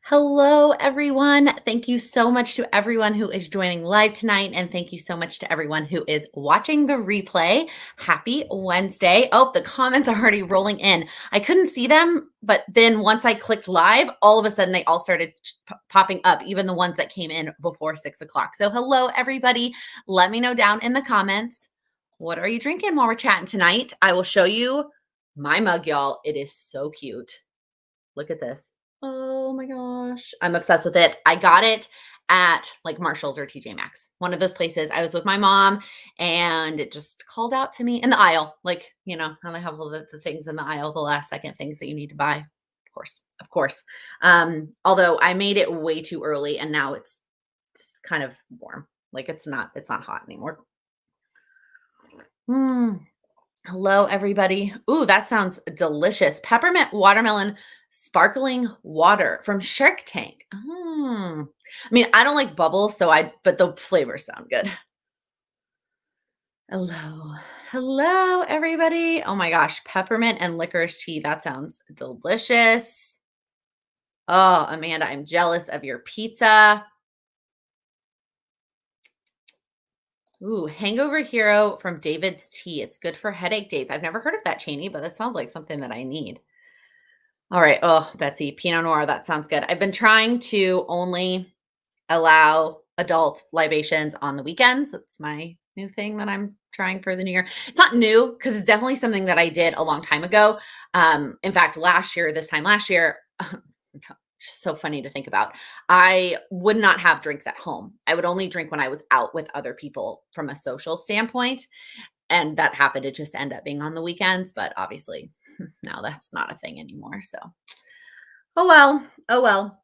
Hello, everyone. Thank you so much to everyone who is joining live tonight. And thank you so much to everyone who is watching the replay. Happy Wednesday. Oh, the comments are already rolling in. I couldn't see them, but then once I clicked live, all of a sudden they all started popping up, even the ones that came in before 6 o'clock. So, hello, everybody. Let me know down in the comments, what are you drinking while we're chatting tonight? I will show you my mug, y'all. It is so cute. Look at this. Oh my gosh. I'm obsessed with it. I got it at like Marshall's or TJ Maxx, one of those places. I was with my mom and it just called out to me in the aisle. Like, how they have all the things in the aisle, the last second things that you need to buy. Of course, of course. Although I made it way too early and now it's kind of warm. Like it's not hot anymore. Mm. Hello, everybody. Ooh, that sounds delicious. Peppermint watermelon sparkling water from Shark Tank. I mean, I don't like bubbles, but the flavors sound good. Hello. Hello, everybody. Oh my gosh, peppermint and licorice tea. That sounds delicious. Oh, Amanda, I'm jealous of your pizza. Ooh, Hangover Hero from David's Tea. It's good for headache days. I've never heard of that, Cheney, but that sounds like something that I need. All right. Oh, Betsy, Pinot Noir. That sounds good. I've been trying to only allow adult libations on the weekends. That's my new thing that I'm trying for the new year. It's not new because it's definitely something that I did a long time ago. In fact, this time last year, it's so funny to think about. I would not have drinks at home. I would only drink when I was out with other people from a social standpoint. And that happened to just end up being on the weekends. But obviously, now that's not a thing anymore. So, oh well. Oh well.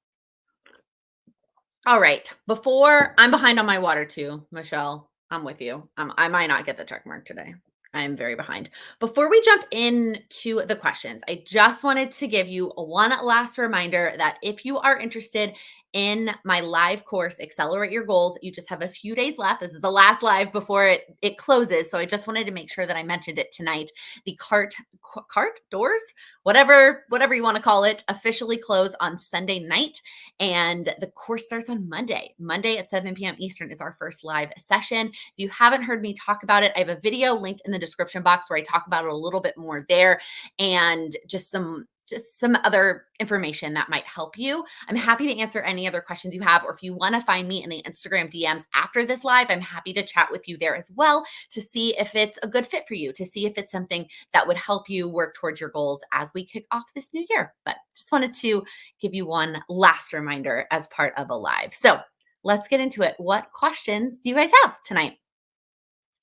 All right. Before I'm behind on my water too, Michelle. I'm with you. I might not get the check mark today. I am very behind. Before we jump into the questions, I just wanted to give you one last reminder that if you are interested in my live course, Accelerate Your Goals, you just have a few days left. This is the last live before it closes. So I just wanted to make sure that I mentioned it tonight. The cart doors, whatever you want to call it, officially close on Sunday night. And the course starts on Monday. Monday at 7 p.m. Eastern is our first live session. If you haven't heard me talk about it, I have a video linked in the description box where I talk about it a little bit more there and just some other information that might help you. I'm happy to answer any other questions you have, or if you want to find me in the Instagram DMs after this live, I'm happy to chat with you there as well to see if it's a good fit for you, to see if it's something that would help you work towards your goals as we kick off this new year. But just wanted to give you one last reminder as part of a live. So let's get into it. What questions do you guys have tonight?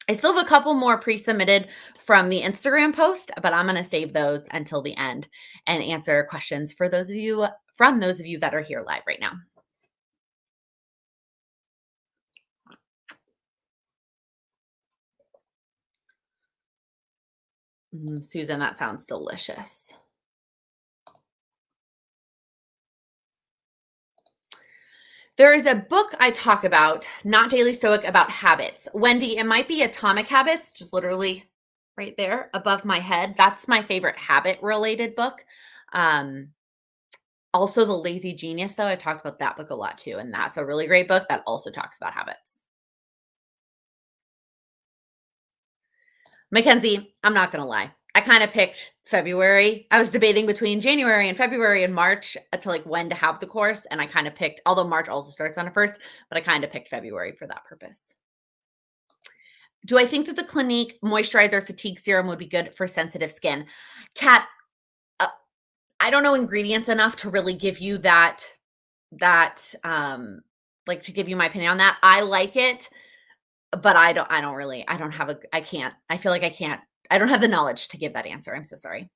I still have a couple more pre-submitted from the Instagram post, but I'm going to save those until the end and answer questions for those of you that are here live right now. Susan, that sounds delicious. There is a book I talk about, not Daily Stoic, about habits. Wendy, it might be Atomic Habits, just literally right there above my head. That's my favorite habit related book. Also, The Lazy Genius, though, I talked about that book a lot too. And that's a really great book that also talks about habits. Mackenzie, I'm not going to lie. I kind of picked February. I was debating between January and February and March to like when to have the course. And I kind of picked, although March also starts on the first, but I kind of picked February for that purpose. Do I think that the Clinique Moisturizer Fatigue Serum would be good for sensitive skin? Kat, I don't know ingredients enough to really give you like to give you my opinion on that. I like it, but I don't have I can't. I feel like I don't have the knowledge to give that answer. I'm so sorry.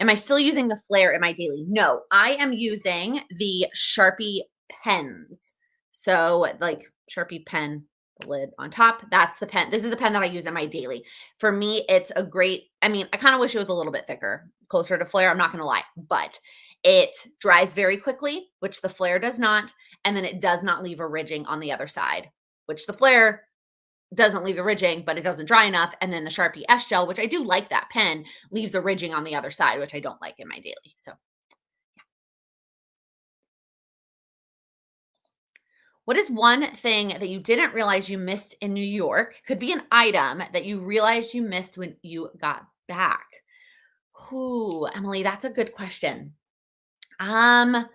Am I still using the Flare in my daily? No, I am using the Sharpie pens. So like Sharpie pen, the lid on top, that's the pen. This is the pen that I use in my daily. For me, it's a great, I mean, I kind of wish it was a little bit thicker, closer to Flare. I'm not going to lie, but it dries very quickly, which the Flare does not. And then it does not leave a ridging on the other side, which the Flare doesn't leave the ridging, but it doesn't dry enough. And then the Sharpie S Gel, which I do like that pen, leaves a ridging on the other side, which I don't like in my daily. So What is one thing that you didn't realize you missed in New York? Could be an item that you realized you missed when you got back. Ooh, Emily, that's a good question. Um,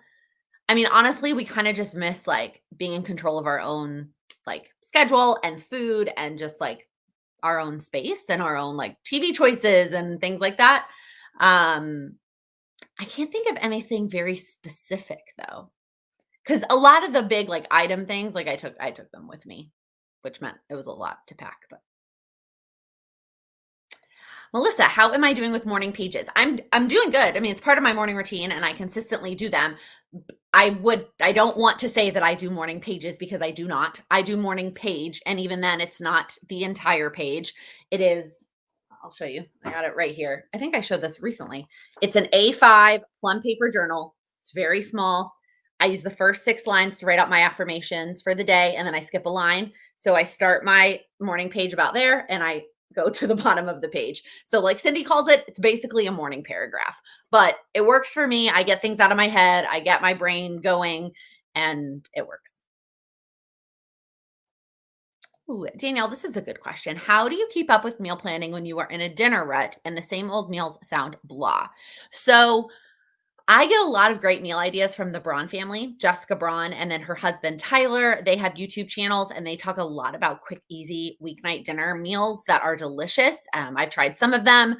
I mean, honestly, we kind of just miss like being in control of our own like schedule and food and just like our own space and our own like TV choices and things like that. Um, I can't think of anything very specific though. Cause a lot of the big like item things, like I took them with me, which meant it was a lot to pack. But Melissa, how am I doing with morning pages? I'm doing good. I mean, it's part of my morning routine and I consistently do them. I don't want to say that I do morning pages because I do not. I do morning page, and even then it's not the entire page. It is, I'll show you. I got it right here. I think I showed this recently. It's an A5 plum paper journal. It's very small. I use the first 6 lines to write out my affirmations for the day, and then I skip a line. So I start my morning page about there and I go to the bottom of the page. So like Cindy calls it, it's basically a morning paragraph, but it works for me. I get things out of my head, I get my brain going, and it works. Ooh, Danielle, this is a good question. How do you keep up with meal planning when you are in a dinner rut and the same old meals sound blah? So I get a lot of great meal ideas from the Braun family, Jessica Braun, and then her husband Tyler. They have YouTube channels and they talk a lot about quick, easy weeknight dinner meals that are delicious. I've tried some of them.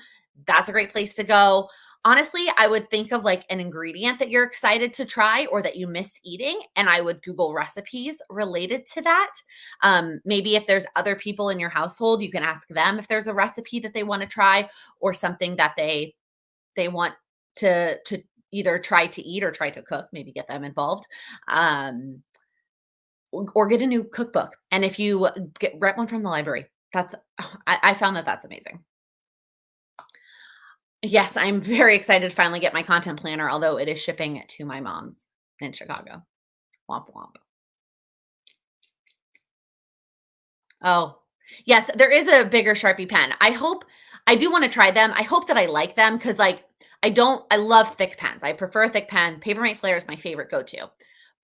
That's a great place to go. Honestly, I would think of like an ingredient that you're excited to try or that you miss eating, and I would Google recipes related to that. Maybe if there's other people in your household, you can ask them if there's a recipe that they want to try or something that they want to either try to eat or try to cook, maybe get them involved, or get a new cookbook. And if you rent one from the library, that's I found that that's amazing. Yes, I'm very excited to finally get my content planner, although it is shipping to my mom's in Chicago. Womp womp. Oh, yes, there is a bigger Sharpie pen. I do wanna try them. I hope that I like them because, like, I love thick pens. I prefer a thick pen. Papermate Flare is my favorite go-to,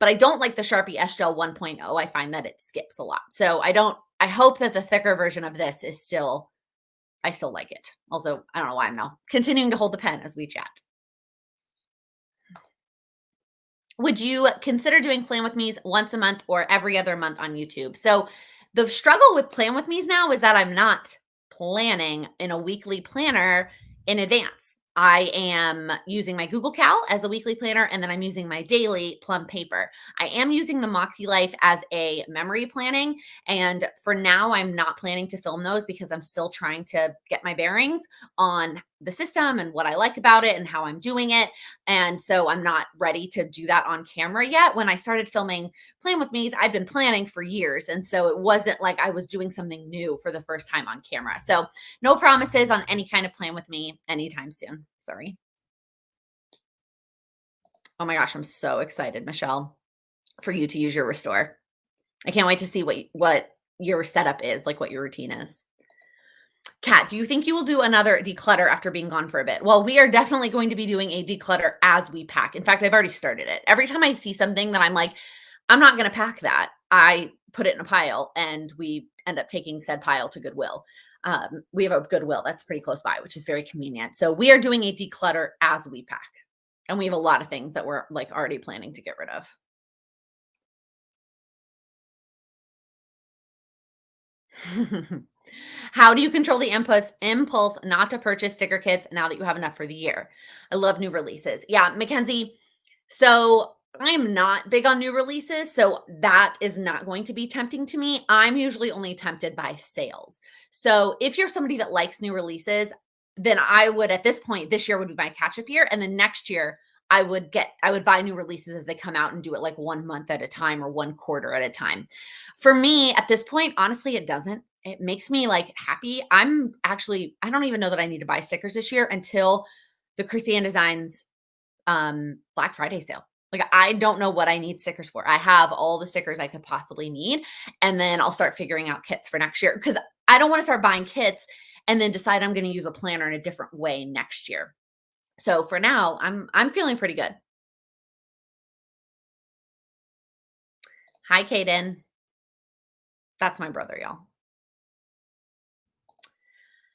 but I don't like the Sharpie S-Gel 1.0. I find that it skips a lot. So I hope that the thicker version of this is still I still like it. Also, I don't know why I'm now continuing to hold the pen as we chat. Would you consider doing Plan With Me's once a month or every other month on YouTube? So the struggle with Plan With Me's now is that I'm not planning in a weekly planner in advance. I am using my Google Cal as a weekly planner, and then I'm using my daily plum paper. I am using the Moxie Life as a memory planning. And for now, I'm not planning to film those because I'm still trying to get my bearings on the system and what I like about it and how I'm doing it. And so I'm not ready to do that on camera yet. When I started filming Plan With Me's, I'd been planning for years. And so it wasn't like I was doing something new for the first time on camera. So no promises on any kind of Plan With Me anytime soon. Sorry. Oh my gosh, I'm so excited, Michelle, for you to use your restore. I can't wait to see what your setup is, like what your routine is. Kat, do you think you will do another declutter after being gone for a bit? Well, we are definitely going to be doing a declutter as we pack. In fact, I've already started it. Every time I see something that I'm like, I'm not going to pack that, I put it in a pile and we end up taking said pile to Goodwill. We have a Goodwill that's pretty close by, which is very convenient. So we are doing a declutter as we pack. And we have a lot of things that we're like already planning to get rid of. How do you control the impulse not to purchase sticker kits now that you have enough for the year? I love new releases. Yeah, Mackenzie. So I'm not big on new releases, so that is not going to be tempting to me. I'm usually only tempted by sales. So if you're somebody that likes new releases, then I would at this point, this year would be my catch up year. And then next year I would buy new releases as they come out and do it like 1 month at a time or 1 quarter at a time. For me, at this point, honestly, it doesn't. It makes me like happy. I don't even know that I need to buy stickers this year until the Christian Designs Black Friday sale. Like I don't know what I need stickers for. I have all the stickers I could possibly need, and then I'll start figuring out kits for next year because I don't want to start buying kits and then decide I'm going to use a planner in a different way next year. So for now, I'm feeling pretty good. Hi, Kaden. That's my brother, y'all.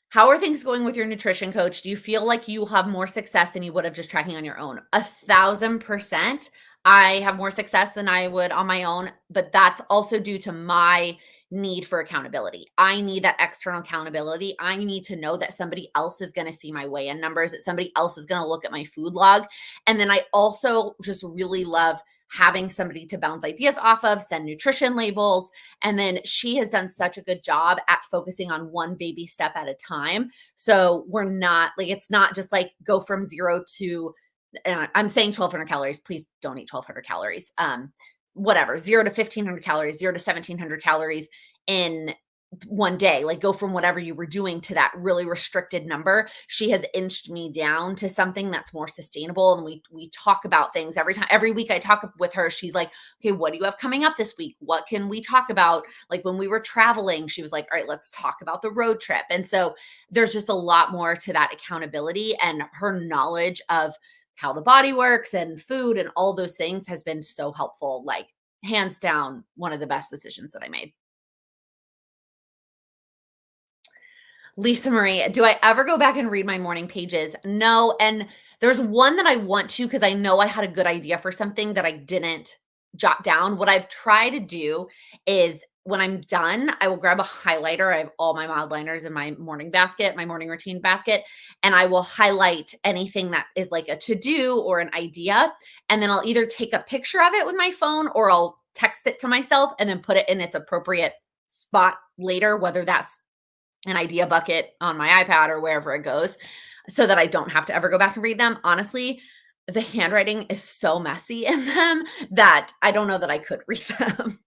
How are things going with your nutrition coach? Do you feel like you have more success than you would have just tracking on your own? 1,000%. I have more success than I would on my own, but that's also due to my need for accountability. I need that external accountability. I need to know that somebody else is going to see my weigh in numbers, that somebody else is going to look at my food log. And then I also just really love having somebody to bounce ideas off of, send nutrition labels, and then she has done such a good job at focusing on one baby step at a time. So we're not like, it's not just like go from zero to, I'm saying 1,200 calories. Please don't eat 1,200 calories. Whatever, zero to 1,500 calories, zero to 1,700 calories in one day, like go from whatever you were doing to that really restricted number. She has inched me down to something that's more sustainable. And we talk about things every week I talk with her. She's like, okay, what do you have coming up this week? What can we talk about? Like when we were traveling, she was like, all right, let's talk about the road trip. And so there's just a lot more to that accountability, and her knowledge of how the body works and food and all those things has been so helpful. Like hands down, one of the best decisions that I made. Lisa Marie, do I ever go back and read my morning pages? No. And there's one that I want to because I know I had a good idea for something that I didn't jot down. What I've tried to do is when I'm done, I will grab a highlighter. I have all my mild liners in my morning basket, my morning routine basket, and I will highlight anything that is like a to do or an idea. And then I'll either take a picture of it with my phone or I'll text it to myself and then put it in its appropriate spot later, whether that's an idea bucket on my iPad or wherever it goes, so that I don't have to ever go back and read them. Honestly, the handwriting is so messy in them that I don't know that I could read them.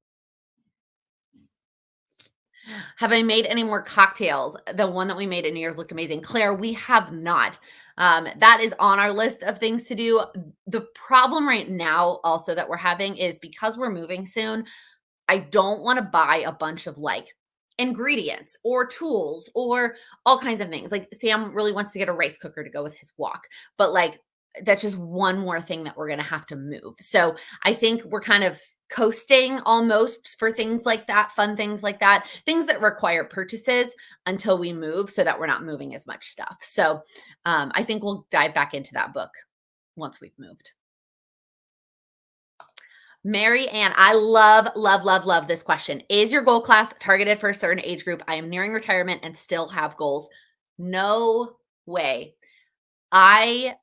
Have I made any more cocktails? The one that we made at New Year's looked amazing. Claire, we have not. That is on our list of things to do. The problem right now, also, that we're having is because we're moving soon, I don't want to buy a bunch of like ingredients or tools or all kinds of things. Like Sam really wants to get a rice cooker to go with his walk, but like that's just one more thing that we're going to have to move. So I think we're kind of coasting almost for things like that, fun things like that, things that require purchases until we move so that we're not moving as much stuff. So I think we'll dive back into that book once we've moved. Mary Ann, I love, love, love, love this question. Is your goal class targeted for a certain age group? I am nearing retirement and still have goals. No way. I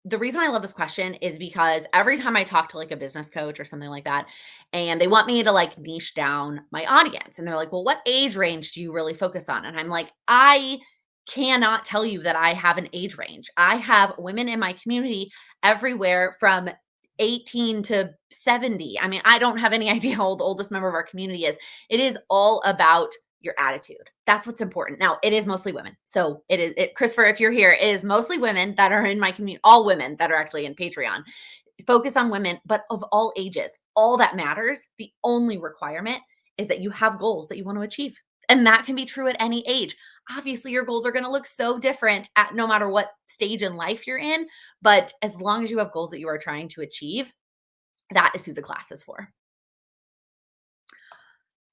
The reason I love this question is because every time I talk to like a business coach or something like that, and they want me to like niche down my audience, and they're like, well, what age range do you really focus on? And I'm like, I cannot tell you that I have an age range. I have women in my community everywhere from 18 to 70. I mean, I don't have any idea how old the oldest member of our community is. It is all about your attitude. That's what's important. Now, it is mostly women. So Christopher, if you're here, it is mostly women that are in my community, all women that are actually in Patreon. Focus on women, but of all ages. All that matters, the only requirement is that you have goals that you want to achieve. And that can be true at any age. Obviously, your goals are going to look so different at no matter what stage in life you're in. But as long as you have goals that you are trying to achieve, that is who the class is for.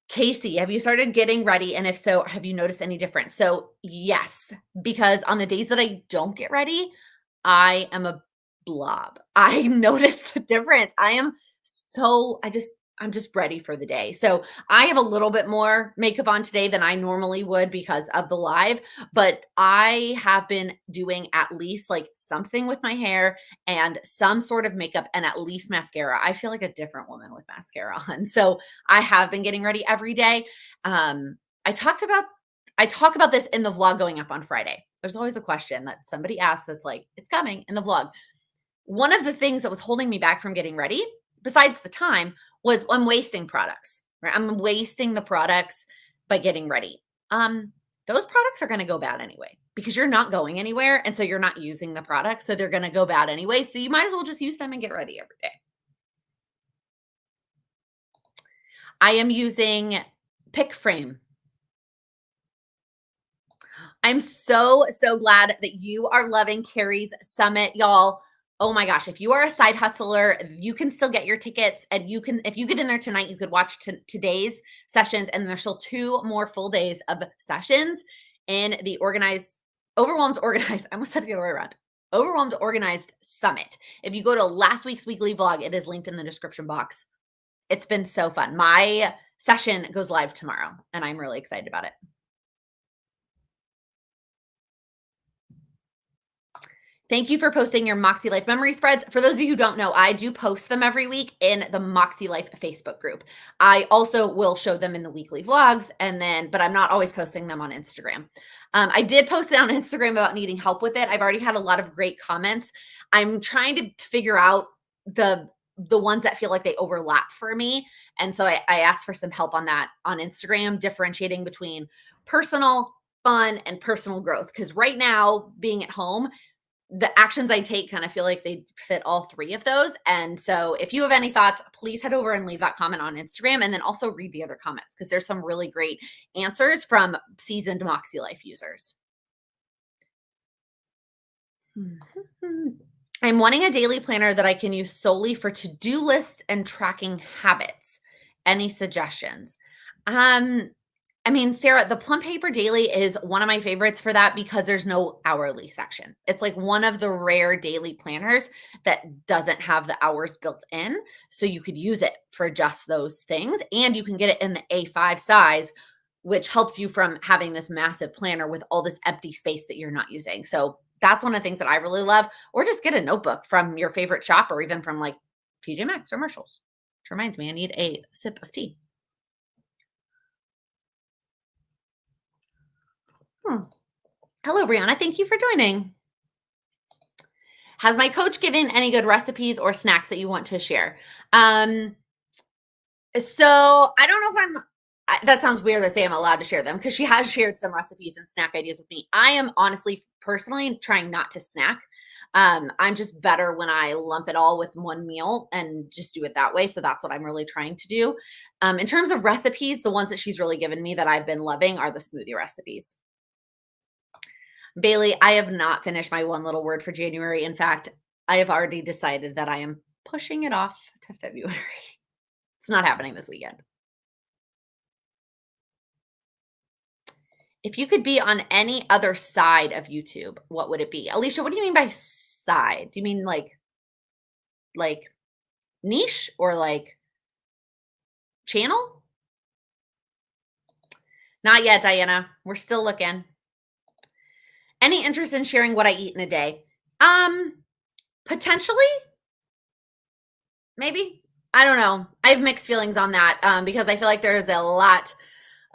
Casey, have you started getting ready? And if so, have you noticed any difference? So, yes, because on the days that I don't get ready, I am a blob. I notice the difference. I'm just ready for the day. So, I have a little bit more makeup on today than I normally would because of the live, but I have been doing at least like something with my hair and some sort of makeup and at least mascara. I feel like a different woman with mascara on. So, I have been getting ready every day. Um, I talked about I talk about this in the vlog going up on Friday. There's always a question that somebody asks that's like, it's coming in the vlog. One of the things that was holding me back from getting ready, besides the time, was I'm wasting products. Right? I'm wasting the products by getting ready. Those products are going to go bad anyway because you're not going anywhere, and so you're not using the products, so they're going to go bad anyway. So you might as well just use them and get ready every day. I am using Pick Frame. I'm so glad that you are loving Carrie's summit, y'all. Oh my gosh, if you are a side hustler, you can still get your tickets and you can if you get in there tonight, you could watch today's sessions and there's still 2 more full days of sessions in the organized overwhelmed organized I almost said it the other way around. Overwhelmed Organized Summit. If you go to last week's weekly vlog, it is linked in the description box. It's been so fun. My session goes live tomorrow, and I'm really excited about it. Thank you for posting your Moxie Life memory spreads. For those of you who don't know, I do post them every week in the Moxie Life Facebook group. I also will show them in the weekly vlogs, but I'm not always posting them on Instagram. I did post it on Instagram about needing help with it. I've already had a lot of great comments. I'm trying to figure out the ones that feel like they overlap for me. And so I asked for some help on that on Instagram, differentiating between personal, fun, and personal growth. Because right now, being at home, the actions I take kind of feel like they fit all 3 of those. And so if you have any thoughts, please head over and leave that comment on Instagram and then also read the other comments because there's some really great answers from seasoned Moxie Life users. I'm wanting a daily planner that I can use solely for to-do lists and tracking habits. Any suggestions? Um, I mean, Sarah, the Plum Paper Daily is one of my favorites for that because there's no hourly section. It's like one of the rare daily planners that doesn't have the hours built in. So you could use it for just those things. And you can get it in the A5 size, which helps you from having this massive planner with all this empty space that you're not using. So that's one of the things that I really love. Or just get a notebook from your favorite shop or even from like TJ Maxx or Marshalls. Which reminds me, I need a sip of tea. Hmm. Hello, Brianna. Thank you for joining. Has my coach given any good recipes or snacks that you want to share? So I don't know if that sounds weird to say I'm allowed to share them because she has shared some recipes and snack ideas with me. I am honestly, personally trying not to snack. I'm just better when I lump it all with one meal and just do it that way. So that's what I'm really trying to do. In terms of recipes, the ones that she's really given me that I've been loving are the smoothie recipes. Bailey, I have not finished my one little word for January. In fact, I have already decided that I am pushing it off to February. It's not happening this weekend. If you could be on any other side of YouTube, what would it be? Alicia, what do you mean by side? Do you mean like niche or like channel? Not yet, Diana. We're still looking. Any interest in sharing what I eat in a day? Potentially, maybe. I don't know. I have mixed feelings on that because I feel like there is a lot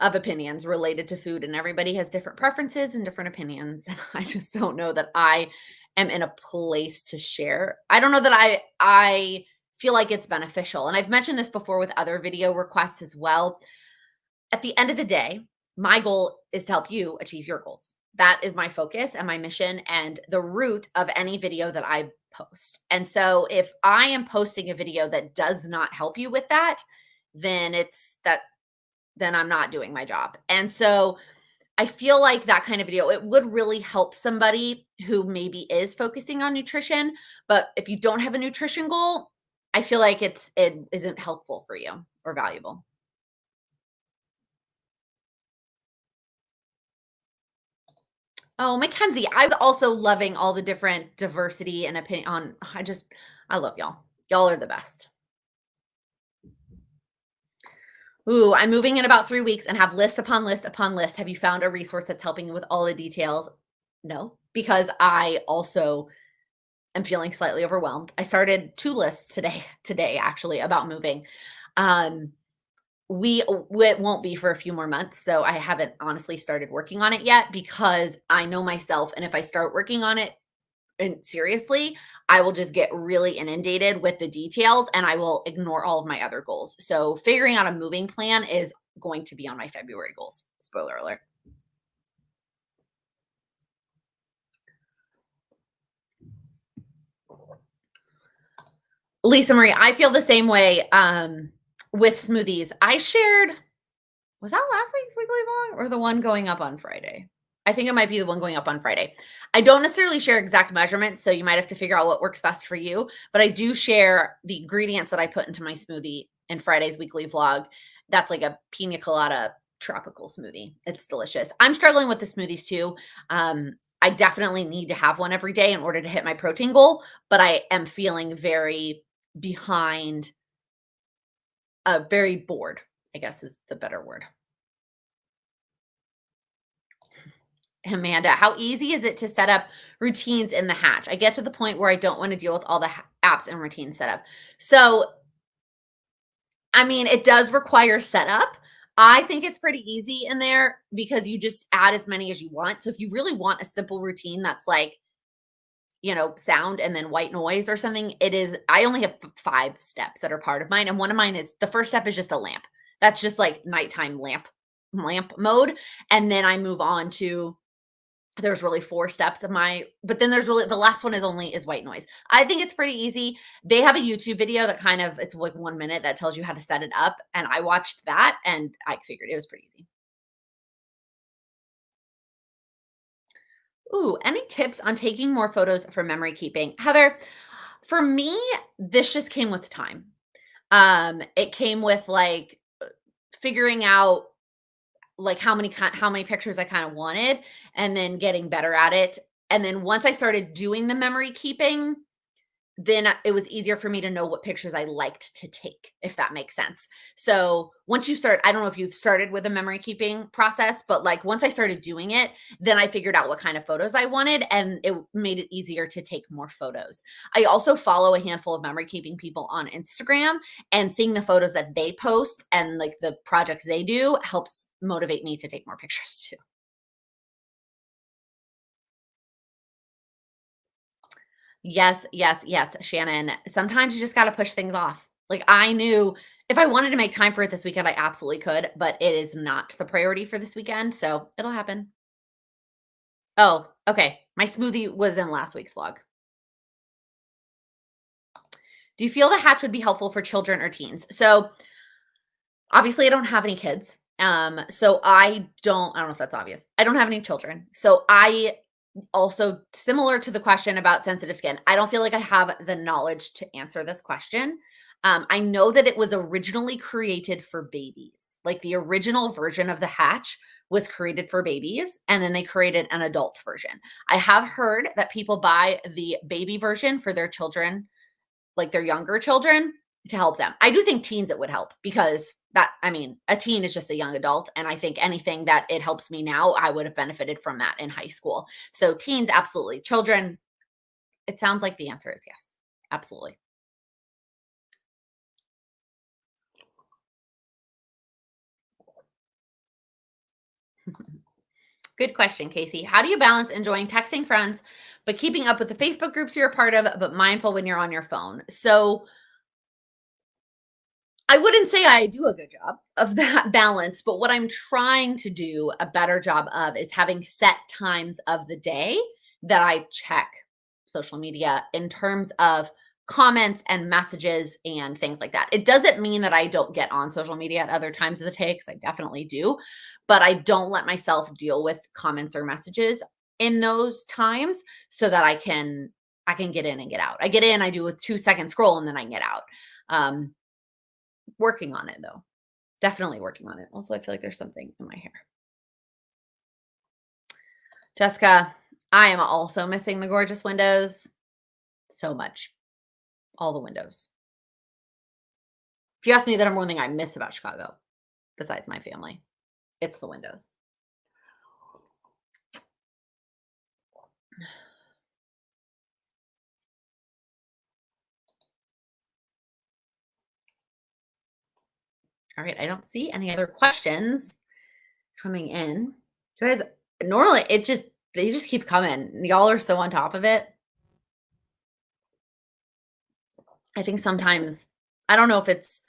of opinions related to food, and everybody has different preferences and different opinions. And I just don't know that I am in a place to share. I don't know that I feel like it's beneficial. And I've mentioned this before with other video requests as well. At the end of the day, my goal is to help you achieve your goals. That is my focus and my mission and the root of any video that I post. And so if I am posting a video that does not help you with that, then then I'm not doing my job. And so I feel like that kind of video, it would really help somebody who maybe is focusing on nutrition, but if you don't have a nutrition goal, I feel like it isn't helpful for you or valuable. Oh, Mackenzie, I was also loving all the different diversity and opinion on I love y'all. Y'all are the best. Ooh, I'm moving in about 3 weeks and have list upon list upon list. Have you found a resource that's helping you with all the details? No, because I also am feeling slightly overwhelmed. I started 2 lists today actually about moving. Um, it won't be for a few more months, so I haven't honestly started working on it yet because I know myself, and if I start working on it and seriously, I will just get really inundated with the details and I will ignore all of my other goals. So figuring out a moving plan is going to be on my February goals. Spoiler alert. Lisa Marie, I feel the same way with smoothies. I shared, was that last week's weekly vlog or the one going up on Friday? I think it might be the one going up on Friday. I don't necessarily share exact measurements, so you might have to figure out what works best for you, but I do share the ingredients that I put into my smoothie in Friday's weekly vlog. That's like a pina colada tropical smoothie. It's delicious. I'm struggling with the smoothies too. I definitely need to have one every day in order to hit my protein goal, but I am feeling very behind, very bored, I guess is the better word. Amanda, how easy is it to set up routines in the Hatch? I get to the point where I don't want to deal with all the apps and routine setup. So, I mean, it does require setup. I think it's pretty easy in there because you just add as many as you want. So, if you really want a simple routine that's like, sound and then white noise or something, it is, I only have 5 steps that are part of mine. And one of mine is the first step is just a lamp. That's just like nighttime lamp mode. And then I move on to there's really 4 steps of my but then there's really the last one is white noise. I think it's pretty easy. They have a YouTube video that kind of it's like 1 minute that tells you how to set it up, and I watched that, and I figured it was pretty easy. Ooh, any tips on taking more photos for memory keeping? Heather, for me, this just came with time. It came with, like, figuring out, like, how many pictures I kinda wanted, and then getting better at it, and then once I started doing the memory keeping, then it was easier for me to know what pictures I liked to take, if that makes sense. So, once you start I don't know if you've started with a memory keeping process, but, like, once I started doing it, then I figured out what kind of photos I wanted, and it made it easier to take more photos. I also follow a handful of memory keeping people on Instagram, and seeing the photos that they post and, like, the projects they do helps motivate me to take more pictures too. Yes, yes, yes, Shannon. Sometimes you just gotta push things off. Like, I knew if I wanted to make time for it this weekend, I absolutely could, but it is not the priority for this weekend, so it'll happen. Oh, okay. My smoothie was in last week's vlog. Do you feel the hatch would be helpful for children or teens? So, obviously, I don't have any kids. So I don't know if that's obvious. I don't have any children. So I also similar to the question about sensitive skin, I don't feel like I have the knowledge to answer this question. I know that it was originally created for babies. Like the original version of the hatch was created for babies, and then they created an adult version. I have heard that people buy the baby version for their children, like their younger children, to help them. I do think teens it would help because I mean, a teen is just a young adult. And I think anything that it helps me now, I would have benefited from that in high school. So teens, absolutely. Children, it sounds like the answer is yes. Absolutely. Good question, Casey. How do you balance enjoying texting friends, but keeping up with the Facebook groups you're a part of, but mindful when you're on your phone? So I wouldn't say I do a good job of that balance, but what I'm trying to do a better job of is having set times of the day that I check social media in terms of comments and messages and things like that. It doesn't mean that I don't get on social media at other times of the day because I definitely do, but I don't let myself deal with comments or messages in those times so that I can get in and get out. I get in, I do a 2-second scroll and then I can get out. Um, Working on it though. Definitely working on it. Also, I feel like there's something in my hair. Jessica, I am also missing the gorgeous windows so much. All the windows. If you ask me, that I'm one thing I miss about Chicago, besides my family, it's the windows. All right, I don't see any other questions coming in. You guys, normally they just keep coming. Y'all are so on top of it. I think sometimes I don't know if it's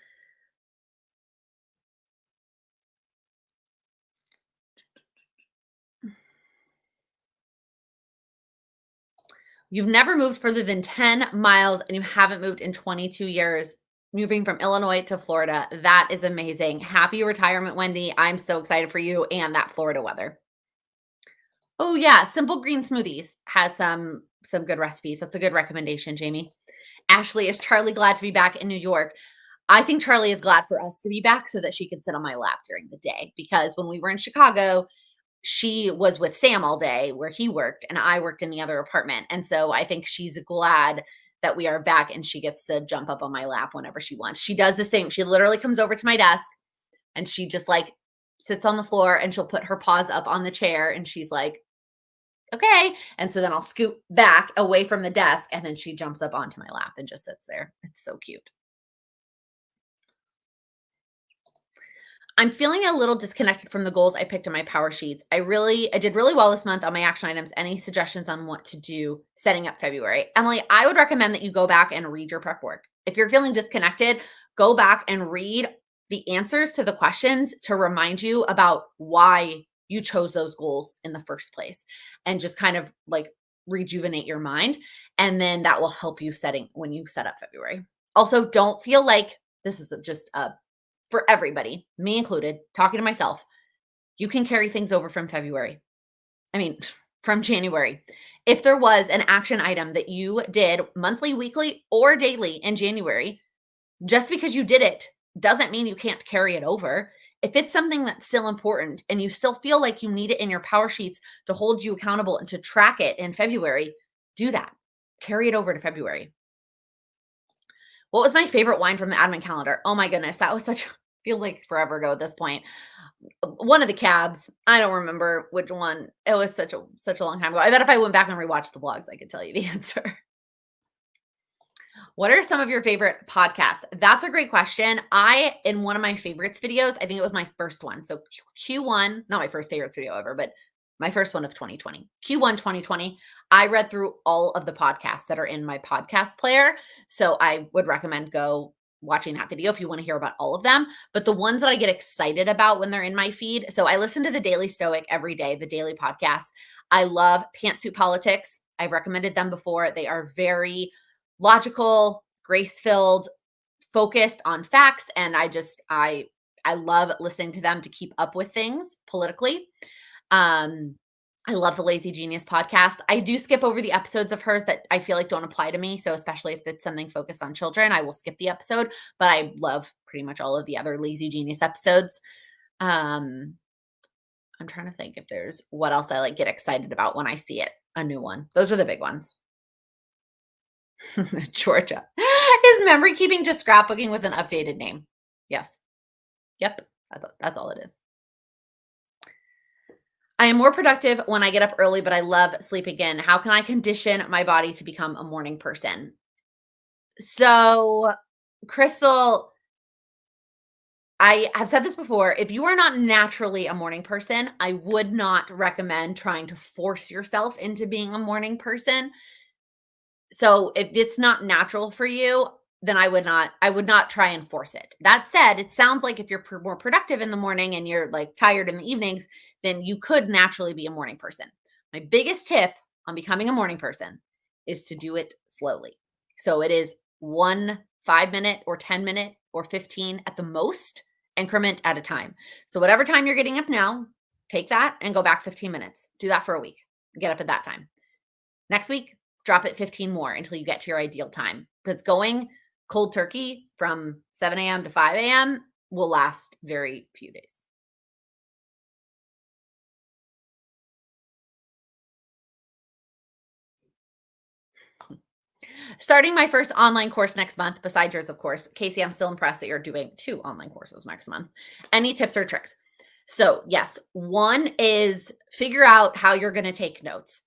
you've never moved further than 10 miles and you haven't moved in 22 years, moving from Illinois to Florida. That is amazing. Happy retirement, Wendy. I'm so excited for you and that Florida weather. Oh, yeah, Simple Green Smoothies has some good recipes. That's a good recommendation, Jamie. Ashley, is Charlie glad to be back in New York? I think Charlie is glad for us to be back so that she can sit on my lap during the day because when we were in Chicago, she was with Sam all day where he worked and I worked in the other apartment. And so I think she's glad that we are back and she gets to jump up on my lap whenever she wants. She does this thing. She literally comes over to my desk and she just like sits on the floor and she'll put her paws up on the chair and she's like, okay. And so then I'll scoot back away from the desk and then she jumps up onto my lap and just sits there. It's so cute. I'm feeling a little disconnected from the goals I picked in my power sheets. I did really well this month on my action items. Any suggestions on what to do setting up February? Emily, I would recommend that you go back and read your prep work. If you're feeling disconnected, go back and read the answers to the questions to remind you about why you chose those goals in the first place and just kind of like rejuvenate your mind. And then that will help you setting when you set up February. Also, don't feel like this is just a for everybody, me included, talking to myself, you can carry things over from February. I mean, from January. If there was an action item that you did monthly, weekly, or daily in January, just because you did it doesn't mean you can't carry it over. If it's something that's still important and you still feel like you need it in your power sheets to hold you accountable and to track it in February, do that. Carry it over to February. What was my favorite wine from the advent calendar? Oh my goodness, that was such feels like forever ago at this point. One of the cabs. I don't remember which one. It was such a long time ago. I bet if I went back and rewatched the vlogs, I could tell you the answer. What are some of your favorite podcasts? That's a great question. In one of my favorites videos, I think it was my first one. So Q1, not my first favorites video ever, but my first one of 2020. Q1 2020, I read through all of the podcasts that are in my podcast player. So I would recommend go watching that video if you want to hear about all of them. But the ones that I get excited about when they're in my feed. So I listen to the Daily Stoic every day, the daily podcast. I love Pantsuit Politics. I've recommended them before. They are very logical, grace-filled, focused on facts, and I love listening to them to keep up with things politically. Um, I love the Lazy Genius podcast. I do skip over the episodes of hers that I feel like don't apply to me. So especially if it's something focused on children, I will skip the episode, but I love pretty much all of the other Lazy Genius episodes. Um, I'm trying to think if there's what else I like get excited about when I see it, a new one. Those are the big ones. Georgia. Is memory keeping just scrapbooking with an updated name? Yes. Yep. That's all it is. I am more productive when I get up early, but I love sleeping in. How can I condition my body to become a morning person? So, Crystal, I have said this before. If you are not naturally a morning person, I would not recommend trying to force yourself into being a morning person. So if it's not natural for you, then I would not try and force it. That said, it sounds like if you're more productive in the morning and you're like tired in the evenings, then you could naturally be a morning person. My biggest tip on becoming a morning person is to do it slowly. So it is one 5 minute or 10 minute or 15 at the most increment at a time. So whatever time you're getting up now, take that and go back 15 minutes. Do that for a week. Get up at that time. Next week, drop it 15 more until you get to your ideal time. Because going cold turkey from 7 a.m. to 5 a.m. will last very few days. Starting my first online course next month, besides yours, of course. Casey, I'm still impressed that you're doing 2 online courses next month. Any tips or tricks? So, yes, one is figure out how you're going to take notes.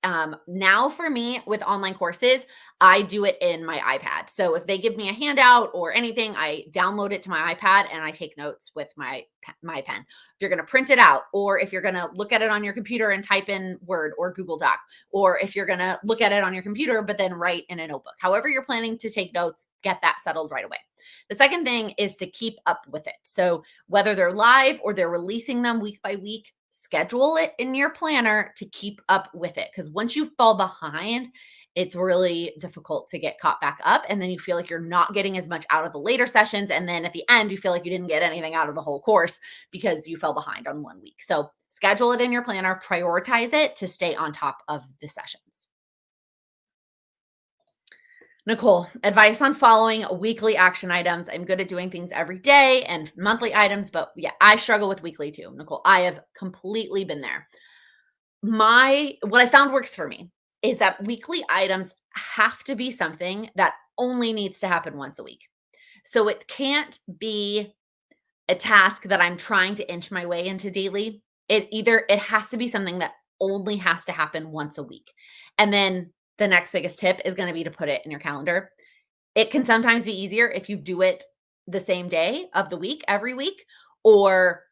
Now, for me with online courses, I do it in my iPad. So, if they give me a handout or anything, I download it to my iPad and I take notes with my pen. If you're going to print it out, or if you're going to look at it on your computer and type in Word or Google Doc, or if you're going to look at it on your computer but then write in a notebook, however you're planning to take notes, get that settled right away. The second thing is to keep up with it. So whether they're live or they're releasing them week by week, schedule it in your planner to keep up with it. Because once you fall behind, it's really difficult to get caught back up. And then you feel like you're not getting as much out of the later sessions. And then at the end, you feel like you didn't get anything out of the whole course because you fell behind on 1 week. So schedule it in your planner, prioritize it to stay on top of the sessions. Nicole, advice on following weekly action items. I'm good at doing things every day and monthly items, but yeah, I struggle with weekly too. Nicole, I have completely been there. What I found works for me is that weekly items have to be something that only needs to happen once a week. So it can't be a task that I'm trying to inch my way into daily. It has to be something that only has to happen once a week. And then the next biggest tip is going to be to put it in your calendar. It can sometimes be easier if you do it the same day of the week every week, or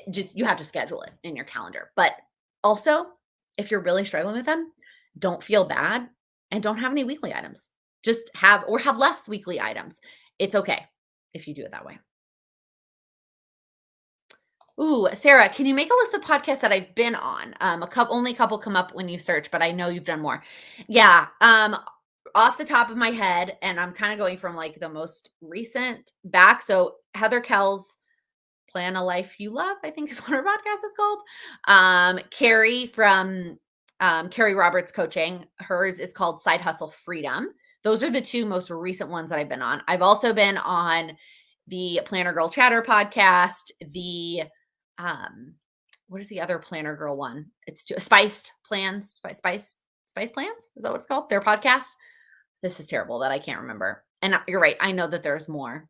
you have to schedule it in your calendar. But also, if you're really struggling with them, don't feel bad and don't have any weekly items. Just have less weekly items. It's okay if you do it that way. Ooh, Sarah, can you make a list of podcasts that I've been on? Only a couple come up when you search, but I know you've done more. Yeah. Off the top of my head, and I'm kind of going from like the most recent back. So Heather Kell's Plan a Life You Love, I think is what her podcast is called. Carrie from Carrie Roberts Coaching, hers is called Side Hustle Freedom. Those are the two most recent ones that I've been on. I've also been on the Planner Girl Chatter podcast, the what is the other Planner Girl one? It's Spiced Plans, Spice Plans. Is that what it's called? Their podcast. This is terrible that I can't remember. And you're right. I know that there's more.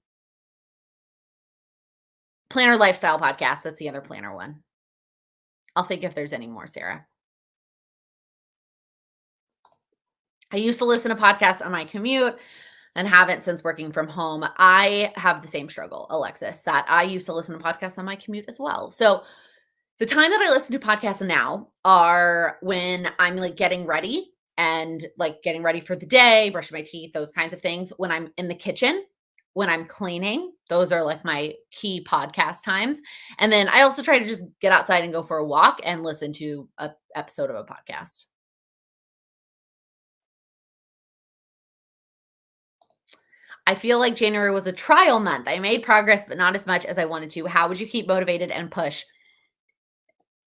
Planner Lifestyle Podcast. That's the other planner one. I'll think if there's any more, Sarah. I used to listen to podcasts on my commute and haven't since working from home. I have the same struggle, Alexis, that I used to listen to podcasts on my commute as well. So the time that I listen to podcasts now are when I'm like getting ready and like getting ready for the day, brushing my teeth, those kinds of things. When I'm in the kitchen, when I'm cleaning, those are like my key podcast times. And then I also try to just get outside and go for a walk and listen to an episode of a podcast. I feel like January was a trial month. I made progress, but not as much as I wanted to. How would you keep motivated and push?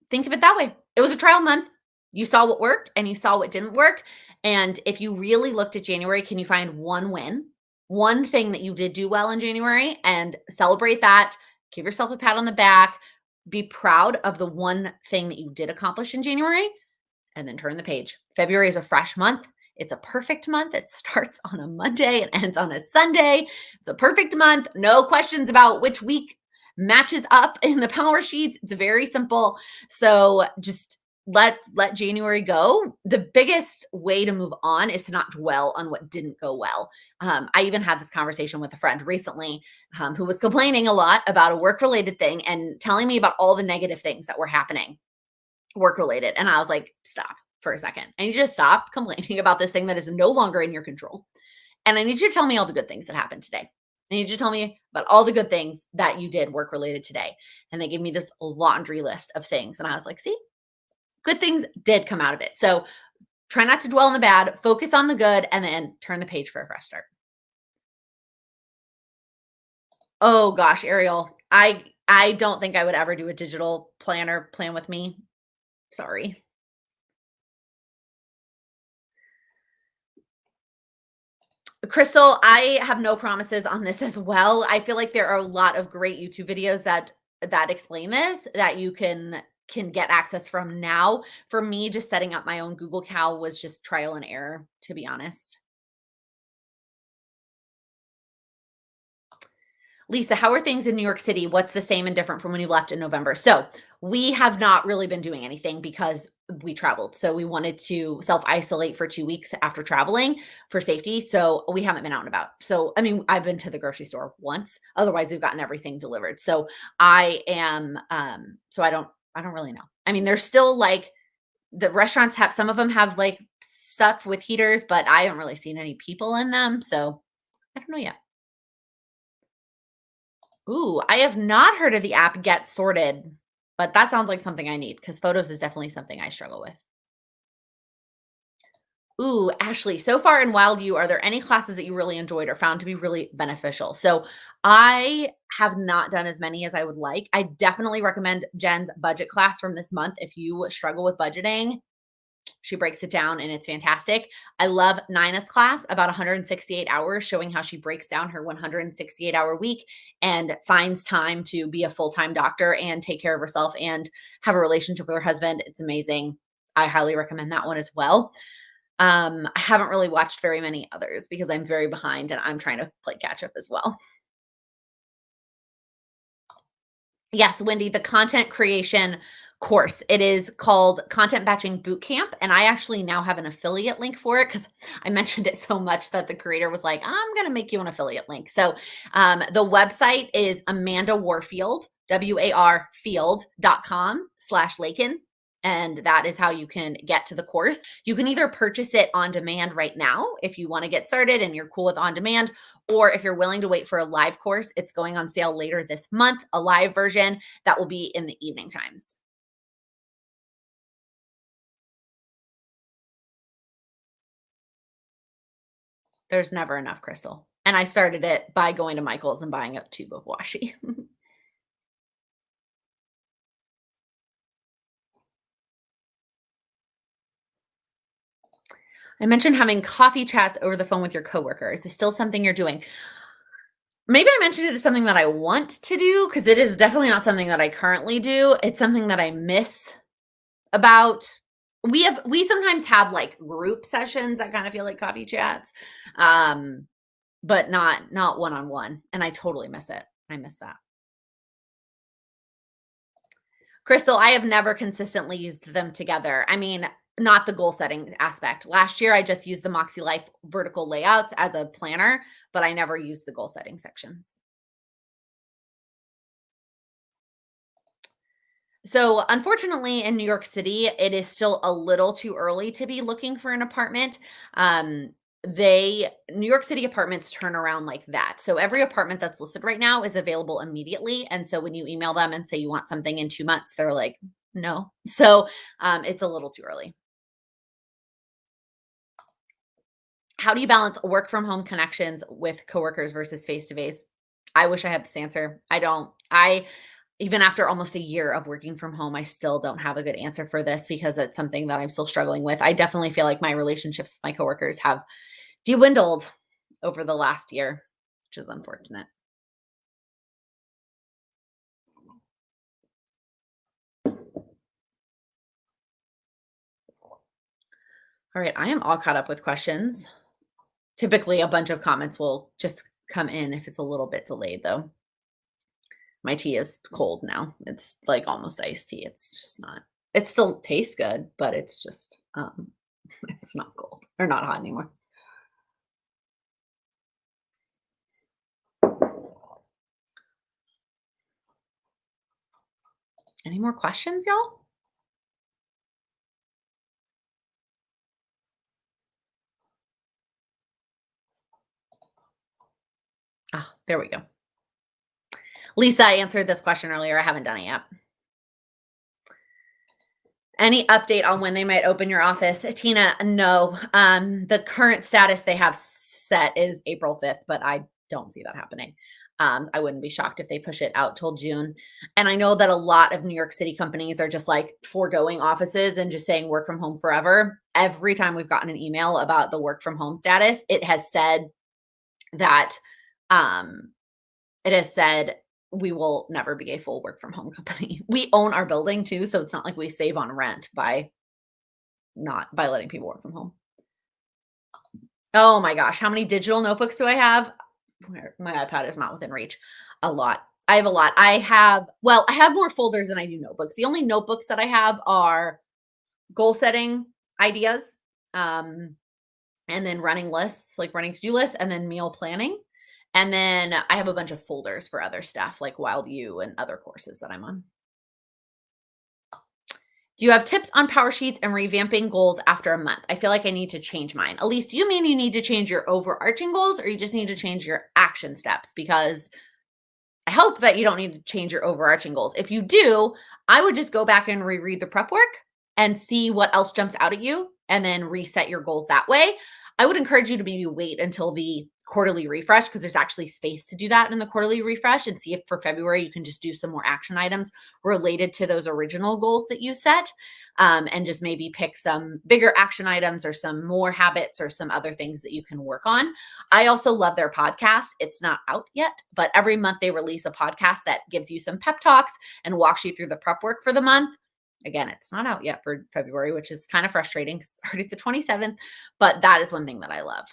Think of it that way. It was a trial month. You saw what worked and you saw what didn't work. And if you really looked at January, can you find one win, one thing that you did do well in January, and celebrate that? Give yourself a pat on the back. Be proud of the one thing that you did accomplish in January, and then turn the page. February is a fresh month. It's a perfect month. It starts on a Monday and ends on a Sunday. It's a perfect month. No questions about which week matches up in the power sheets. It's very simple. So just let January go. The biggest way to move on is to not dwell on what didn't go well. I even had this conversation with a friend recently who was complaining a lot about a work-related thing and telling me about all the negative things that were happening work-related. And I was like, stop for a second. I need you to stop complaining about this thing that is no longer in your control. And I need you to tell me all the good things that happened today. I need you to tell me about all the good things that you did work related today. And they gave me this laundry list of things. And I was like, see, good things did come out of it. So try not to dwell on the bad, focus on the good, and then turn the page for a fresh start. Oh gosh, Ariel, I don't think I would ever do a digital planner plan with me. Sorry. Crystal, I have no promises on this as well. I feel like there are a lot of great YouTube videos that explain this that you can get access from now. For me, just setting up my own Google Cal was just trial and error, to be honest. Lisa, how are things in New York City? What's the same and different from when you left in November? So we have not really been doing anything because we traveled. So we wanted to self-isolate for 2 weeks after traveling for safety. So we haven't been out and about. So, I mean, I've been to the grocery store once. Otherwise, we've gotten everything delivered. So I don't really know. I mean, there's still like the restaurants have, some of them have like stuff with heaters, but I haven't really seen any people in them. So I don't know yet. Ooh, I have not heard of the app Get Sorted, but that sounds like something I need because photos is definitely something I struggle with. Ooh, Ashley, so far in Wild U, are there any classes that you really enjoyed or found to be really beneficial? So I have not done as many as I would like. I definitely recommend Jen's budget class from this month. If you struggle with budgeting, she breaks it down and it's fantastic. I love Nina's class, about 168 hours, showing how she breaks down her 168-hour week and finds time to be a full-time doctor and take care of herself and have a relationship with her husband. It's amazing. I highly recommend that one as well. I haven't really watched very many others because I'm very behind and I'm trying to play catch up as well. Yes, Wendy, the content creation course. It is called Content Batching Bootcamp, and I actually now have an affiliate link for it because I mentioned it so much that the creator was like, "I'm gonna make you an affiliate link." So, the website is Amanda Warfield, WAR field.com/Laken. And that is how you can get to the course. You can either purchase it on demand right now if you want to get started and you're cool with on demand, or if you're willing to wait for a live course, it's going on sale later this month, a live version that will be in the evening times. There's never enough crystal. And I started it by going to Michael's and buying a tube of washi. I mentioned having coffee chats over the phone with your coworkers. Is this still something you're doing? Maybe I mentioned it as something that I want to do because it is definitely not something that I currently do. It's something that I miss about. We sometimes have like group sessions that kind of feel like coffee chats. But not one-on-one, and I totally miss it. I miss that. Crystal, I have never consistently used them together. I mean, not the goal setting aspect. Last year, I just used the Moxie Life vertical layouts as a planner, but I never used the goal setting sections. So, unfortunately, in New York City, it is still a little too early to be looking for an apartment. They New York City apartments turn around like that. So every apartment that's listed right now is available immediately. And so when you email them and say you want something in 2 months, they're like, no. So it's a little too early. How do you balance work from home connections with coworkers versus face to face? I wish I had this answer. I don't. I Even after almost a year of working from home, I still don't have a good answer for this because it's something that I'm still struggling with. I definitely feel like my relationships with my coworkers have dwindled over the last year, which is unfortunate. All right, I am all caught up with questions. Typically, a bunch of comments will just come in if it's a little bit delayed, though. My tea is cold now. It's like almost iced tea. It's just not. It still tastes good, but it's just it's not cold or not hot anymore. Any more questions, y'all? Ah, there we go. Lisa answered this question earlier. I haven't done it yet. Any update on when they might open your office? Tina, no. The current status they have set is April 5th, but I don't see that happening. I wouldn't be shocked if they push it out till June. And I know that a lot of New York City companies are just like foregoing offices and just saying work from home forever. Every time we've gotten an email about the work from home status, it has said that um, it has said we will never be a full work from home company. We own our building too, so it's not like we save on rent by not by letting people work from home. Oh my gosh, how many digital notebooks do I have? Where my iPad is not within reach. A lot. I have a lot. I have more folders than I do notebooks. The only notebooks that I have are goal setting ideas, um, and then running lists, like running to-do lists, and then meal planning. And then I have a bunch of folders for other stuff like Wild U and other courses that I'm on. Do you have tips on power sheets and revamping goals after a month? I feel like I need to change mine. Elise, do you mean you need to change your overarching goals or you just need to change your action steps? Because I hope that you don't need to change your overarching goals. If you do, I would just go back and reread the prep work and see what else jumps out at you and then reset your goals that way. I would encourage you to maybe wait until the quarterly refresh because there's actually space to do that in the quarterly refresh and see if for February you can just do some more action items related to those original goals that you set, and just maybe pick some bigger action items or some more habits or some other things that you can work on. I also love their podcast. It's not out yet, but every month they release a podcast that gives you some pep talks and walks you through the prep work for the month. Again, it's not out yet for February, which is kind of frustrating because it's already the 27th, but that is one thing that I love.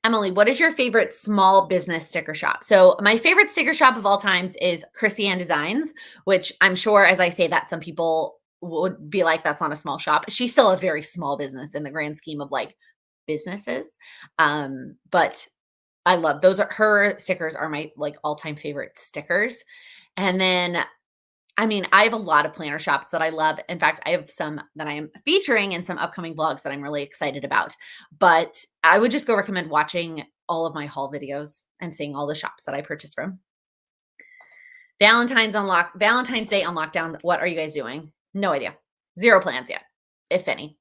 Emily, what is your favorite small business sticker shop? So my favorite sticker shop of all times is Chrissy Ann Designs, which I'm sure as I say that some people would be like, that's not a small shop. She's still a very small business in the grand scheme of like businesses. But I love those are her stickers are my like all-time favorite stickers. And then I mean, I have a lot of planner shops that I love. In fact, I have some that I am featuring in some upcoming vlogs that I'm really excited about. But I would just go recommend watching all of my haul videos and seeing all the shops that I purchase from. Valentine's Day on lockdown. What are you guys doing? No idea. Zero plans yet, if any.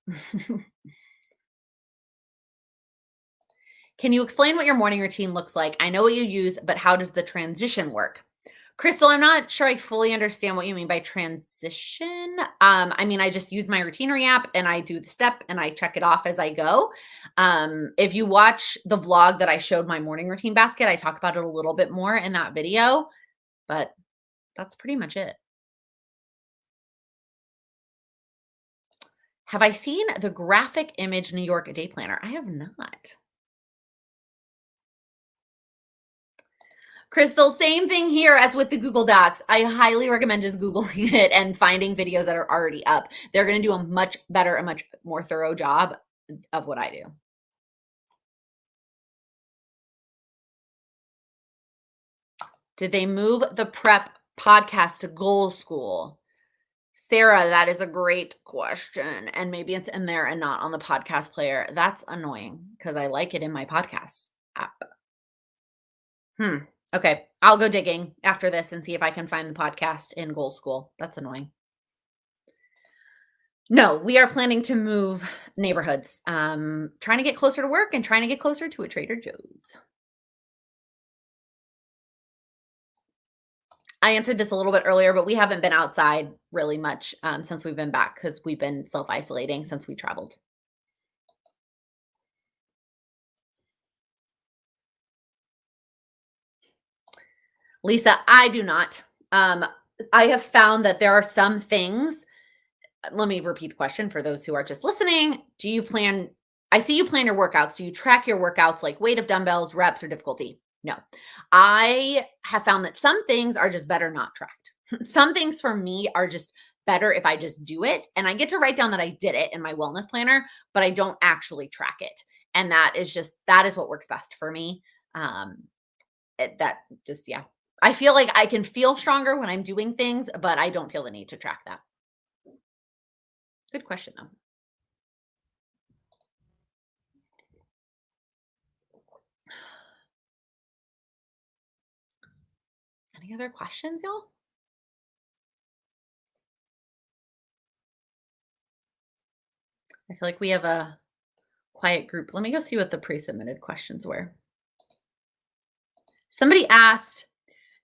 Can you explain what your morning routine looks like? I know what you use, but how does the transition work? Crystal, I'm not sure I fully understand what you mean by transition. I mean, I just use my routinary app and I do the step and I check it off as I go. If you watch the vlog that I showed my morning routine basket, I talk about it a little bit more in that video, but that's pretty much it. Have I seen the graphic image New York day planner? I have not. Crystal, same thing here as with the Google Docs. I highly recommend just Googling it and finding videos that are already up. They're going to do a much better, a much more thorough job of what I do. Did they move the prep podcast to Goal School? Sarah, that is a great question. And maybe it's in there and not on the podcast player. That's annoying because I like it in my podcast app. Okay. I'll go digging after this and see if I can find the podcast in Goal School. That's annoying. No, we are planning to move neighborhoods. Trying to get closer to work and trying to get closer to a Trader Joe's. I answered this a little bit earlier, but we haven't been outside really much since we've been back because we've been self-isolating since we traveled. Lisa, I do not. I have found that there are some things. Let me repeat the question for those who are just listening. Do you plan? I see you plan your workouts. Do you track your workouts like weight of dumbbells, reps, or difficulty? No. I have found that some things are just better not tracked. Some things for me are just better if I just do it. And I get to write down that I did it in my wellness planner, but I don't actually track it. And that is what works best for me. That just, yeah. I feel like I can feel stronger when I'm doing things, but I don't feel the need to track that. Good question, though. Any other questions, y'all? I feel like we have a quiet group. Let me go see what the pre-submitted questions were. Somebody asked,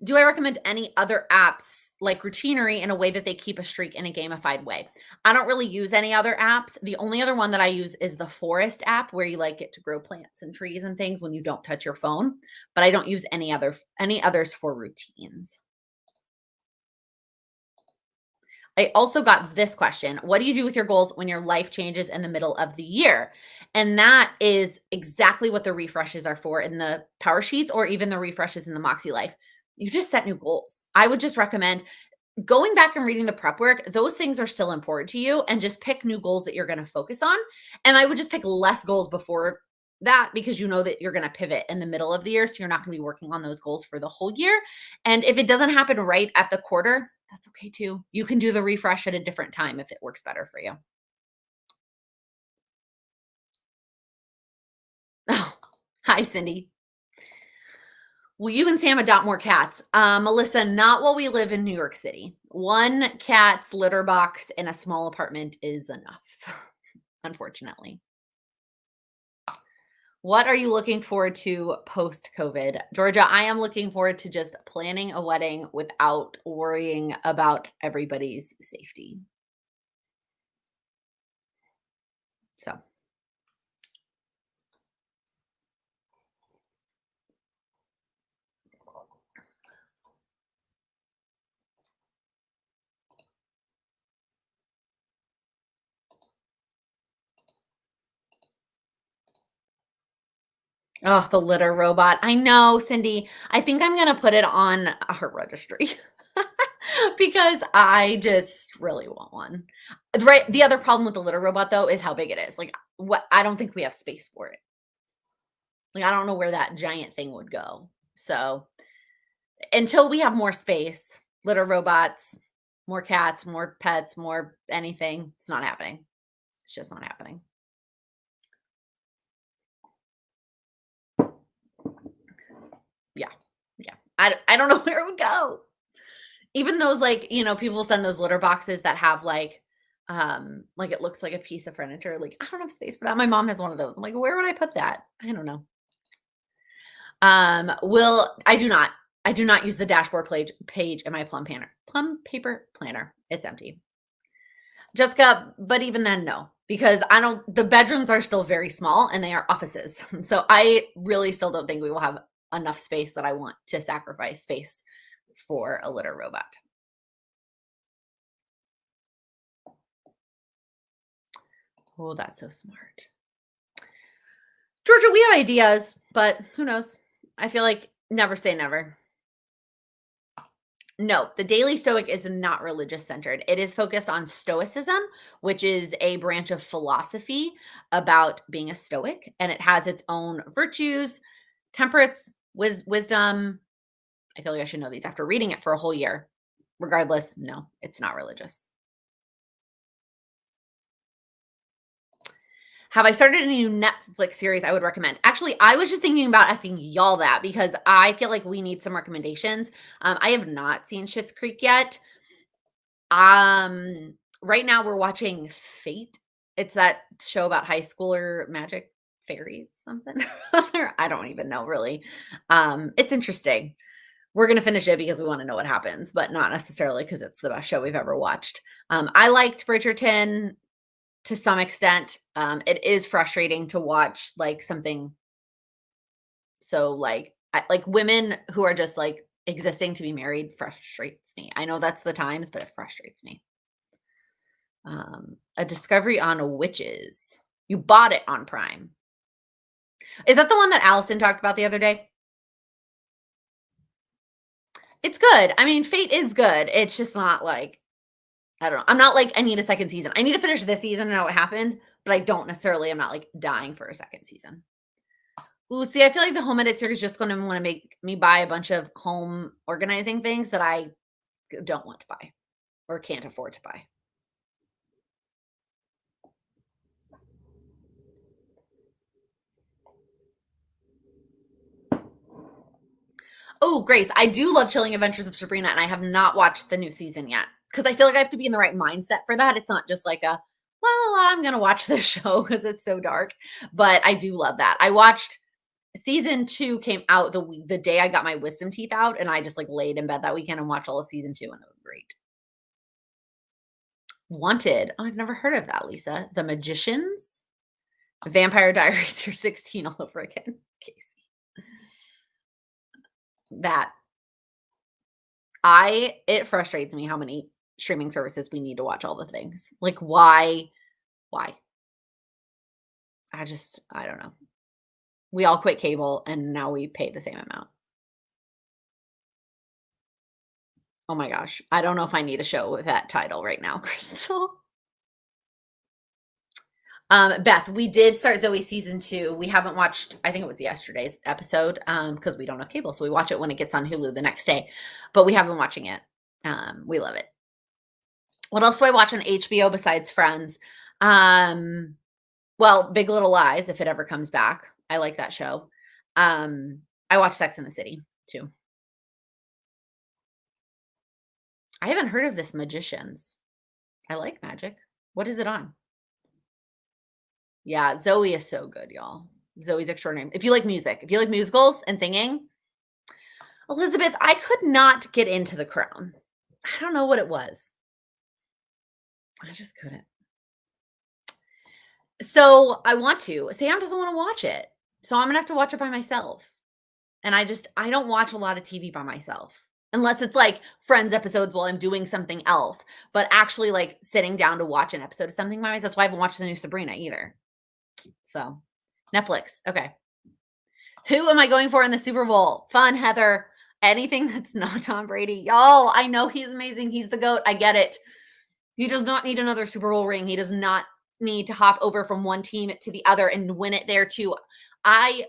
do I recommend any other apps like Routinary in a way that they keep a streak in a gamified way? I don't really use any other apps. The only other one that I use is the Forest app where you like get to grow plants and trees and things when you don't touch your phone, but I don't use any others for routines. I also got this question. What do you do with your goals when your life changes in the middle of the year? And that is exactly what the refreshes are for in the power sheets or even the refreshes in the Moxie Life. You just set new goals. I would just recommend going back and reading the prep work. Those things are still important to you and just pick new goals that you're going to focus on. And I would just pick less goals before that because you know that you're going to pivot in the middle of the year. So you're not going to be working on those goals for the whole year. And if it doesn't happen right at the quarter, that's okay too. You can do the refresh at a different time if it works better for you. Oh, hi, Cindy. Will you and Sam adopt more cats? Melissa, not while we live in New York City. One cat's litter box in a small apartment is enough, unfortunately. What are you looking forward to post COVID? Georgia, I am looking forward to just planning a wedding without worrying about everybody's safety. So, oh, the litter robot. I know, Cindy. I think I'm going to put it on a heart registry because I just really want one. Right. The other problem with the litter robot, though, is how big it is. Like, what I don't think we have space for it. Like, I don't know where that giant thing would go. So, until we have more space, litter robots, more cats, more pets, more anything, it's not happening. It's just not happening. Yeah. Yeah. I don't know where it would go. Even those, like, people send those litter boxes that have like it looks like a piece of furniture. Like, I don't have space for that. My mom has one of those. I'm like, where would I put that? I don't know. Will I do not. I do not use the dashboard page in my plum paper planner. It's empty. Jessica, but even then, no, because the bedrooms are still very small and they are offices. So I really still don't think we will have enough space that I want to sacrifice space for a litter robot. Oh, that's so smart. Georgia, we have ideas, but who knows? I feel like never say never. No, the Daily Stoic is not religious centered. It is focused on Stoicism, which is a branch of philosophy about being a Stoic, and it has its own virtues, temperance, wisdom. I feel like I should know these after reading it for a whole year. Regardless, no, it's not religious. Have I started a new Netflix series I would recommend? Actually, I was just thinking about asking y'all that because I feel like we need some recommendations. I have not seen Schitt's Creek yet. Right now we're watching Fate. It's that show about high schooler magic fairies, something. I don't even know really. It's interesting. We're gonna finish it because we want to know what happens, but not necessarily because it's the best show we've ever watched. I liked Bridgerton to some extent. It is frustrating to watch like something so like women who are just like existing to be married frustrates me. I know that's the times, but it frustrates me. A Discovery on Witches. You bought it on Prime. Is that the one that Allison talked about the other day? It's good. I mean, Fate is good. It's just not like I don't know. I'm not like I need a second season. I need to finish this season and know what happened, but I don't necessarily. I'm not like dying for a second season. Ooh, see, I feel like the home edit series is just going to want to make me buy a bunch of home organizing things that I don't want to buy or can't afford to buy. Oh, Grace, I do love Chilling Adventures of Sabrina, and I have not watched the new season yet because I feel like I have to be in the right mindset for that. It's not just like a la la la. I'm gonna watch this show because it's so dark, but I do love that. I watched season 2 came out the day I got my wisdom teeth out, and I just like laid in bed that weekend and watched all of season 2, and it was great. Wanted. Oh, I've never heard of that, Lisa. The Magicians, Vampire Diaries, or 16 all over again. Casey, that it frustrates me how many streaming services we need to watch all the things. Like, why? Why? I don't know. We all quit cable and now we pay the same amount. Oh my gosh. I don't know if I need a show with that title right now, Crystal. Beth, we did start Zoe season 2. We haven't watched, I think it was yesterday's episode, because we don't have cable. So we watch it when it gets on Hulu the next day. But we have been watching it. We love it. What else do I watch on HBO besides Friends? Well, Big Little Lies, if it ever comes back. I like that show. I watch Sex in the City. 2. I haven't heard of this Magicians. I like magic. What is it on? Yeah, Zoe is so good, y'all. Zoe's extraordinary. If you like music, if you like musicals and singing, Elizabeth, I could not get into The Crown. I don't know what it was. I just couldn't. So I want to. Sam doesn't want to watch it. So I'm gonna have to watch it by myself. And I don't watch a lot of TV by myself. Unless it's like Friends episodes while I'm doing something else. But actually like sitting down to watch an episode of something by myself. That's why I haven't watched the new Sabrina either. So Netflix. Okay. Who am I going for in the Super Bowl? Fun, Heather. Anything that's not Tom Brady. Y'all, I know he's amazing. He's the GOAT. I get it. He does not need another Super Bowl ring. He does not need to hop over from one team to the other and win it there too.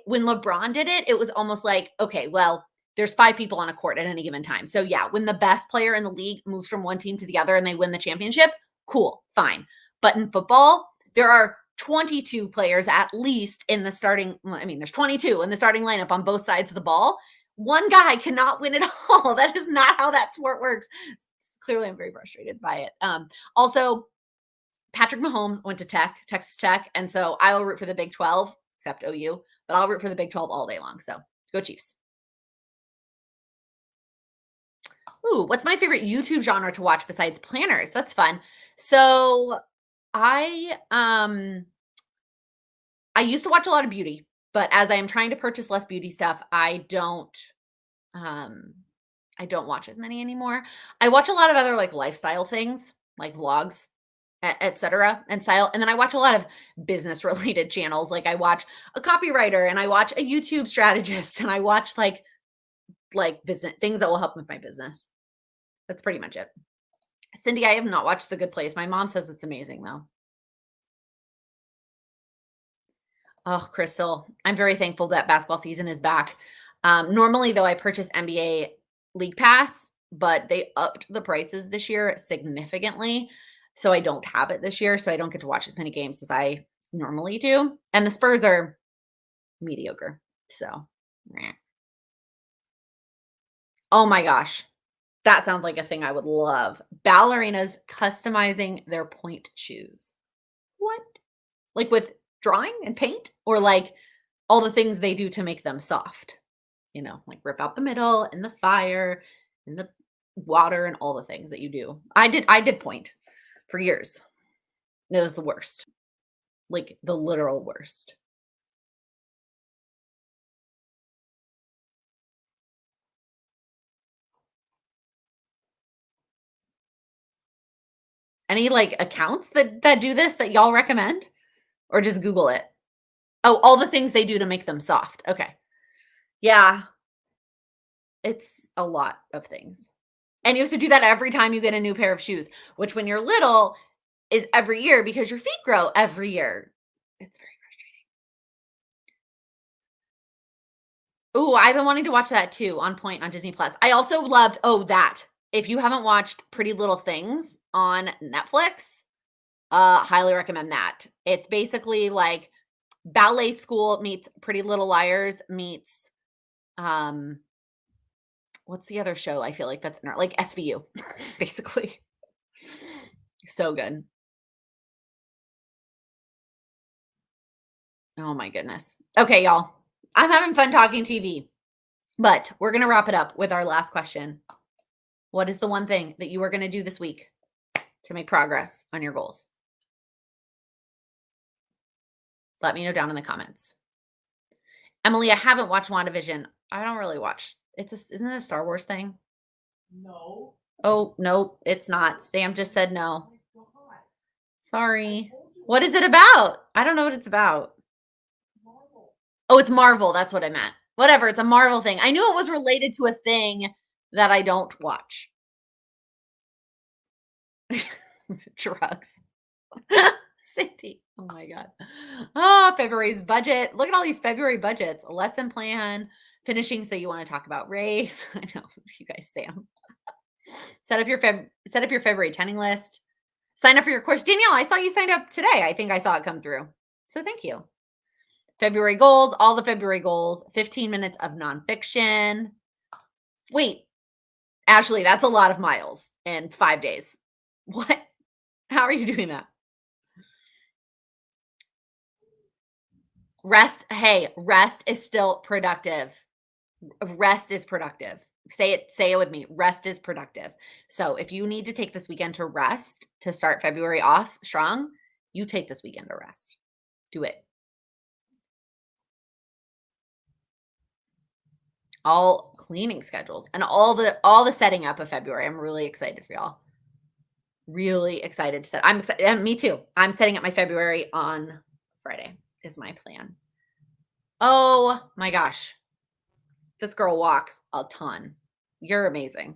When LeBron did it, it was almost like, okay, well, there's 5 people on a court at any given time. So yeah, when the best player in the league moves from one team to the other and they win the championship, cool, fine. But in football, there are 22 players at least in the starting. I mean, there's 22 in the starting lineup on both sides of the ball. One guy cannot win it all. That is not how that sport works. Clearly, I'm very frustrated by it. Also, Patrick Mahomes went to Texas Tech, and so I will root for the Big 12, except OU, but I'll root for the Big 12 all day long. So go Chiefs. Ooh, what's my favorite YouTube genre to watch besides planners? That's fun. So I used to watch a lot of beauty, but as I am trying to purchase less beauty stuff, um I don't watch as many anymore. I watch a lot of other like lifestyle things, like vlogs, etc. and style. And then I watch a lot of business related channels. Like I watch a copywriter and I watch a YouTube strategist and I watch like business things that will help with my business. That's pretty much it. Cindy, I have not watched The Good Place. My mom says it's amazing though. Oh, Crystal, I'm very thankful that basketball season is back. Normally, though, I purchase NBA League Pass, but they upped the prices this year significantly. So I don't have it this year. So I don't get to watch as many games as I normally do. And the Spurs are mediocre. So, meh. Oh my gosh. That sounds like a thing I would love. Ballerinas customizing their point shoes. What? Like with drawing and paint or like all the things they do to make them soft? Like rip out the middle and the fire and the water and all the things that you do. I did point for years. It was the worst. Like the literal worst. Any like accounts that do this that y'all recommend or just Google it? Oh, all the things they do to make them soft. Okay. Yeah, it's a lot of things. And you have to do that every time you get a new pair of shoes, which when you're little is every year because your feet grow every year. It's very frustrating. Ooh, I've been wanting to watch that too on Point on Disney Plus. I also loved that. If you haven't watched Pretty Little Things on Netflix, highly recommend that. It's basically like ballet school meets Pretty Little Liars meets um what's the other show I feel like that's in like SVU basically. So good. Oh my goodness. Okay, y'all. I'm having fun talking TV, but we're going to wrap it up with our last question. What is the one thing that you are going to do this week to make progress on your goals? Let me know down in the comments. Emily, I haven't watched WandaVision. I don't really watch. Isn't it a Star Wars thing? No. Oh, no, it's not. Sam just said no. Sorry. What is it about? I don't know what it's about. Marvel. Oh, it's Marvel. That's what I meant. Whatever. It's a Marvel thing. I knew it was related to a thing that I don't watch. Drugs. Cindy. Oh my God. Oh, February's budget. Look at all these February budgets. A lesson plan. Finishing. So you want to talk about race. I know you guys, Sam. Set up your February attending list. Sign up for your course. Danielle, I saw you signed up today. I think I saw it come through. So thank you. February goals, all the February goals, 15 minutes of nonfiction. Wait, Ashley, that's a lot of miles in 5 days. What? How are you doing that? Rest, hey, rest is still productive. Rest is productive. Say it with me. Rest is productive. So if you need to take this weekend to rest to start February off strong, you take this weekend to rest. Do it. All cleaning schedules and all the setting up of February. I'm really excited for y'all. Really excited to set. I'm excited. And me too. I'm setting up my February on Friday is my plan. Oh my gosh. This girl walks a ton. You're amazing.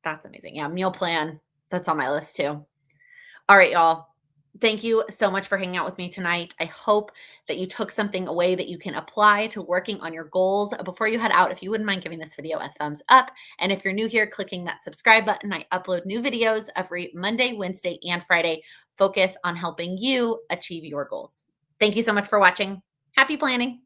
That's amazing. Yeah, meal plan. That's on my list too. All right, y'all. Thank you so much for hanging out with me tonight. I hope that you took something away that you can apply to working on your goals. Before you head out, if you wouldn't mind giving this video a thumbs up, and if you're new here, clicking that subscribe button. I upload new videos every Monday, Wednesday, and Friday. Focus on helping you achieve your goals. Thank you so much for watching. Happy planning.